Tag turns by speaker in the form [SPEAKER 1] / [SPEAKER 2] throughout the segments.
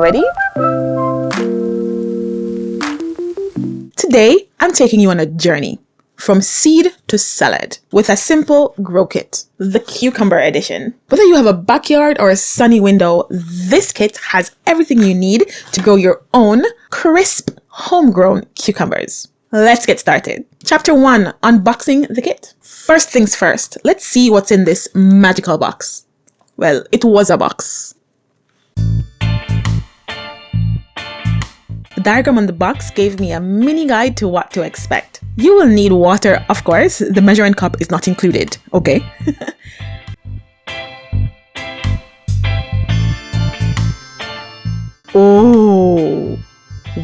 [SPEAKER 1] Ready? Today, I'm taking you on a journey from seed to salad with a simple grow kit, the cucumber edition. Whether you have a backyard or a sunny window, this kit has everything you need to grow your own crisp, homegrown cucumbers. Let's get started. Chapter 1, unboxing the kit. First things first, let's see what's in this magical box. Well, it was a box. The diagram on the box gave me a mini guide to what to expect. You will need water, of course. The measuring cup is not included, okay? Oh,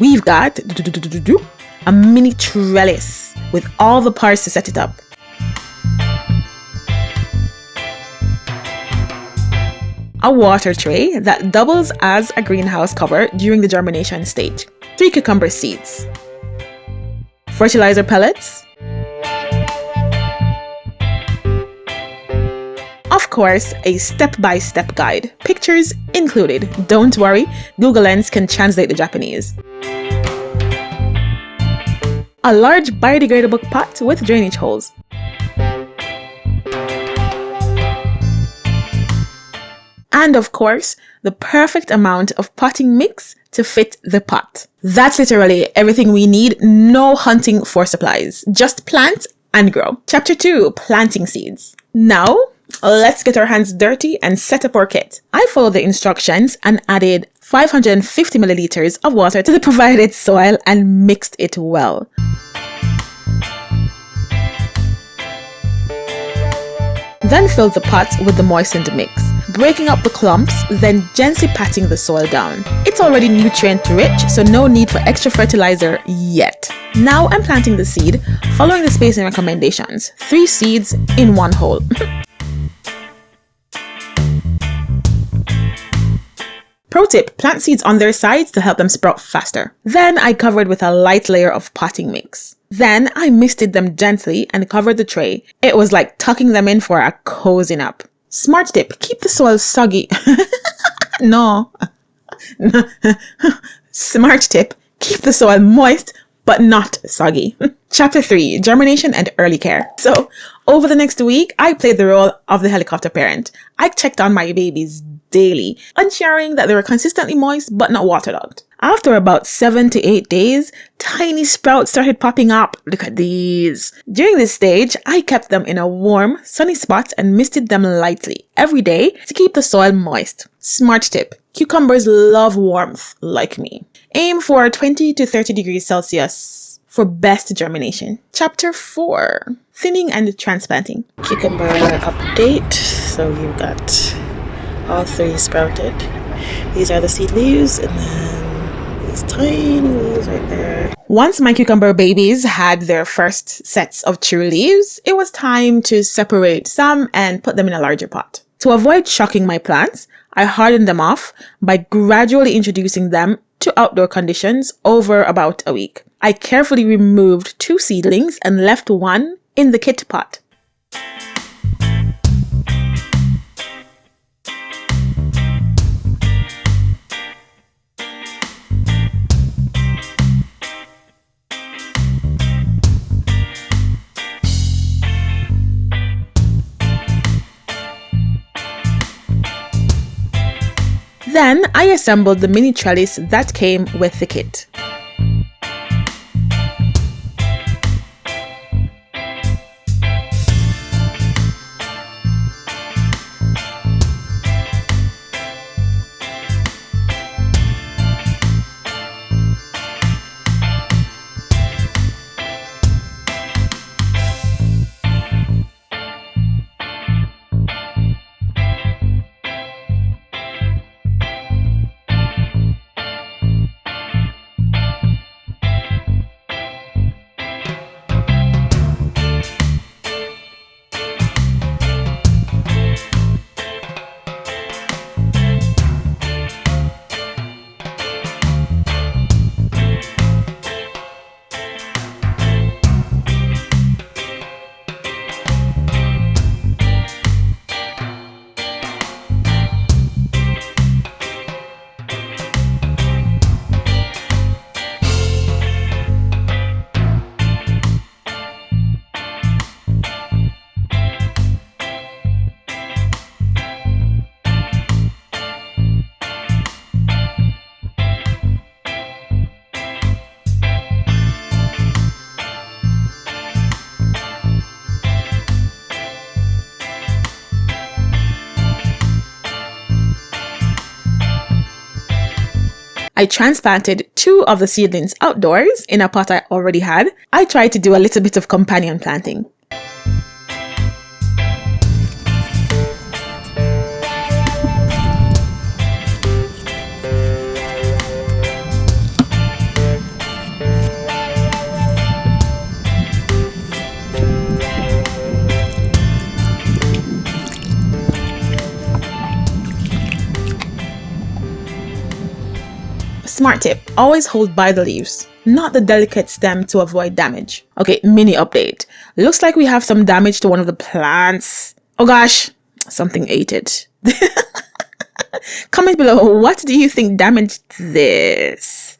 [SPEAKER 1] we've got a mini trellis with all the parts to set it up. A water tray that doubles as a greenhouse cover during the germination stage. 3 cucumber seeds. Fertilizer pellets. Of course, a step-by-step guide. Pictures included. Don't worry, Google Lens can translate the Japanese. A large biodegradable pot with drainage holes. And of course, the perfect amount of potting mix to fit the pot. That's literally everything we need. No hunting for supplies. Just plant and grow. Chapter 2, planting seeds. Now, let's get our hands dirty and set up our kit. I followed the instructions and added 550 milliliters of water to the provided soil and mixed it well. Then filled the pot with the moistened mix, breaking up the clumps, then gently patting the soil down. It's already nutrient rich, so no need for extra fertilizer yet. Now I'm planting the seed, following the spacing recommendations. 3 seeds in 1 hole. Pro tip, plant seeds on their sides to help them sprout faster. Then I covered with a light layer of potting mix. Then I misted them gently and covered the tray. It was like tucking them in for a cozy nap. Smart tip, keep the soil soggy. No. Smart tip, keep the soil moist but not soggy. Chapter 3, germination and early care. So, over the next week, I played the role of the helicopter parent. I checked on my babies daily, ensuring that they were consistently moist but not waterlogged. After about 7 to 8 days, tiny sprouts started popping up. Look at these. During this stage, I kept them in a warm, sunny spot and misted them lightly every day to keep the soil moist. Smart tip, cucumbers love warmth like me. Aim for 20 to 30 degrees Celsius for best germination. Chapter 4, thinning and transplanting.
[SPEAKER 2] Cucumber update. So you've got all 3 sprouted. These are the seed leaves, and then these tiny leaves right there.
[SPEAKER 1] Once my cucumber babies had their first sets of true leaves, it was time to separate some and put them in a larger pot. To avoid shocking my plants, I hardened them off by gradually introducing them to outdoor conditions over about a week. I carefully removed 2 seedlings and left 1 in the kit pot. Then I assembled the mini trellis that came with the kit. I transplanted 2 of the seedlings outdoors in a pot I already had. I tried to do a little bit of companion planting. Smart tip, always hold by the leaves, not the delicate stem to avoid damage. Okay, mini update. Looks like we have some damage to one of the plants. Oh gosh, something ate it. Comment below, what do you think damaged this?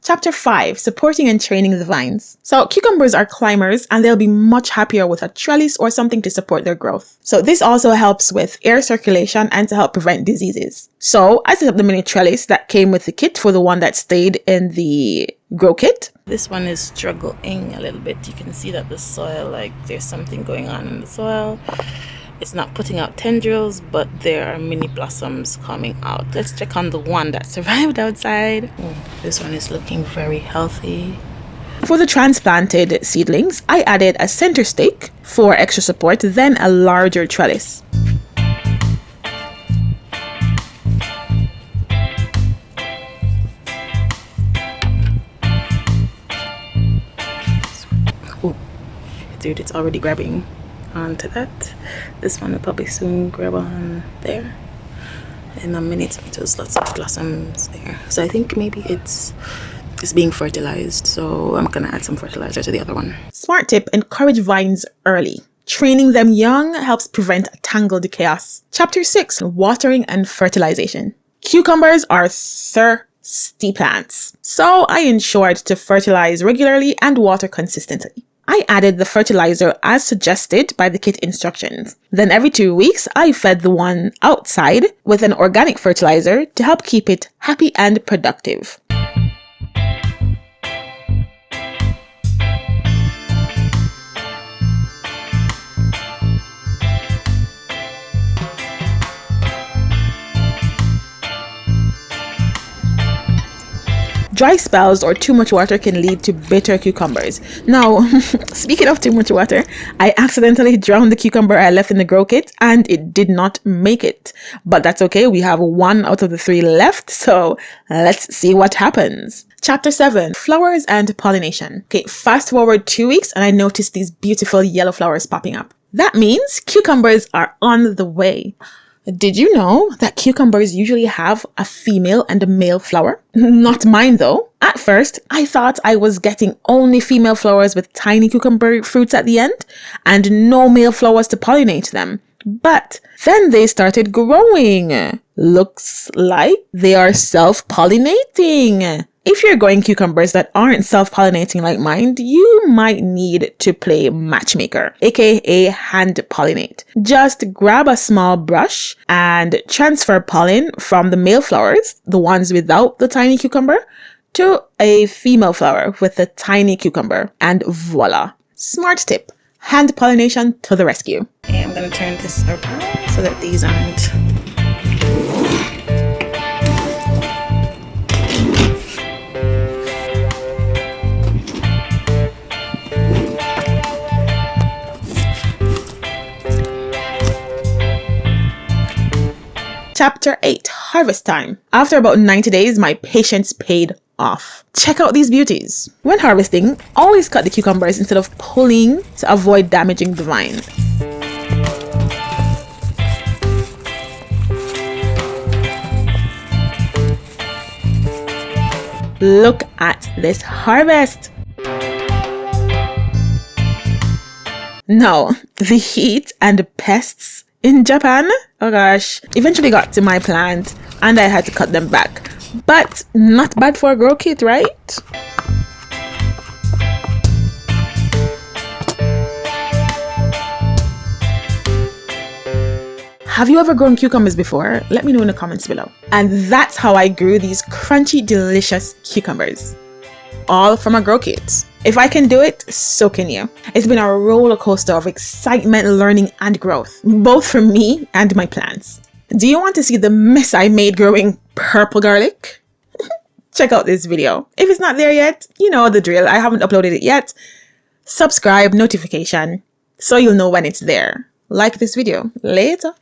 [SPEAKER 1] Chapter 5, supporting and training the vines. So cucumbers are climbers and they'll be much happier with a trellis or something to support their growth. So this also helps with air circulation and to help prevent diseases. So I set up the mini trellis that came with the kit for the one that stayed in the grow kit.
[SPEAKER 2] This one is struggling a little bit. You can see that the soil, like there's something going on in the soil. It's not putting out tendrils, but there are mini blossoms coming out. Let's check on the one that survived outside. This one is looking very healthy.
[SPEAKER 1] For the transplanted seedlings, I added a center stake for extra support, then a larger trellis.
[SPEAKER 2] Oh, dude, it's already grabbing onto that. This one will probably soon grab on there. And the mini tomatoes, lots of blossoms there. So I think maybe it's being fertilized. So I'm gonna add some fertilizer to the other one.
[SPEAKER 1] Smart tip, encourage vines early. Training them young helps prevent tangled chaos. Chapter 6, watering and fertilization. Cucumbers are thirsty plants, so I ensured to fertilize regularly and water consistently. I added the fertilizer as suggested by the kit instructions. Then every 2 weeks, I fed the one outside with an organic fertilizer to help keep it happy and productive. Dry spells or too much water can lead to bitter cucumbers. Now, speaking of too much water, I accidentally drowned the cucumber I left in the grow kit and it did not make it. But that's okay, we have 1 out of the 3 left, so let's see what happens. Chapter 7, flowers and pollination. Okay, fast forward 2 weeks and I noticed these beautiful yellow flowers popping up. That means cucumbers are on the way. Did you know that cucumbers usually have a female and a male flower? Not mine though. At first, I thought I was getting only female flowers with tiny cucumber fruits at the end and no male flowers to pollinate them. But then they started growing. Looks like they are self-pollinating. If you're growing cucumbers that aren't self-pollinating like mine, you might need to play matchmaker, aka hand pollinate. Just grab a small brush and transfer pollen from the male flowers, the ones without the tiny cucumber, to a female flower with the tiny cucumber, and voila. Smart tip, hand pollination to the rescue.
[SPEAKER 2] Okay, I'm gonna turn this around so that these aren't.
[SPEAKER 1] Chapter 8, harvest time. After about 90 days, my patience paid off. Check out these beauties. When harvesting, always cut the cucumbers instead of pulling to avoid damaging the vine. Look at this harvest. Now, the heat and the pests in Japan, oh gosh, eventually got to my plant and I had to cut them back. But not bad for a grow kit, right? Have you ever grown cucumbers before? Let me know in the comments below. And that's how I grew these crunchy, delicious cucumbers. All from a grow kit. If I can do it, so can you. It's been a roller coaster of excitement, learning, and growth, both for me and my plants. Do you want to see the mess I made growing purple garlic? Check out this video. If it's not there yet, you know the drill. I haven't uploaded it yet. Subscribe, notification, so you'll know when it's there. Like this video. Later.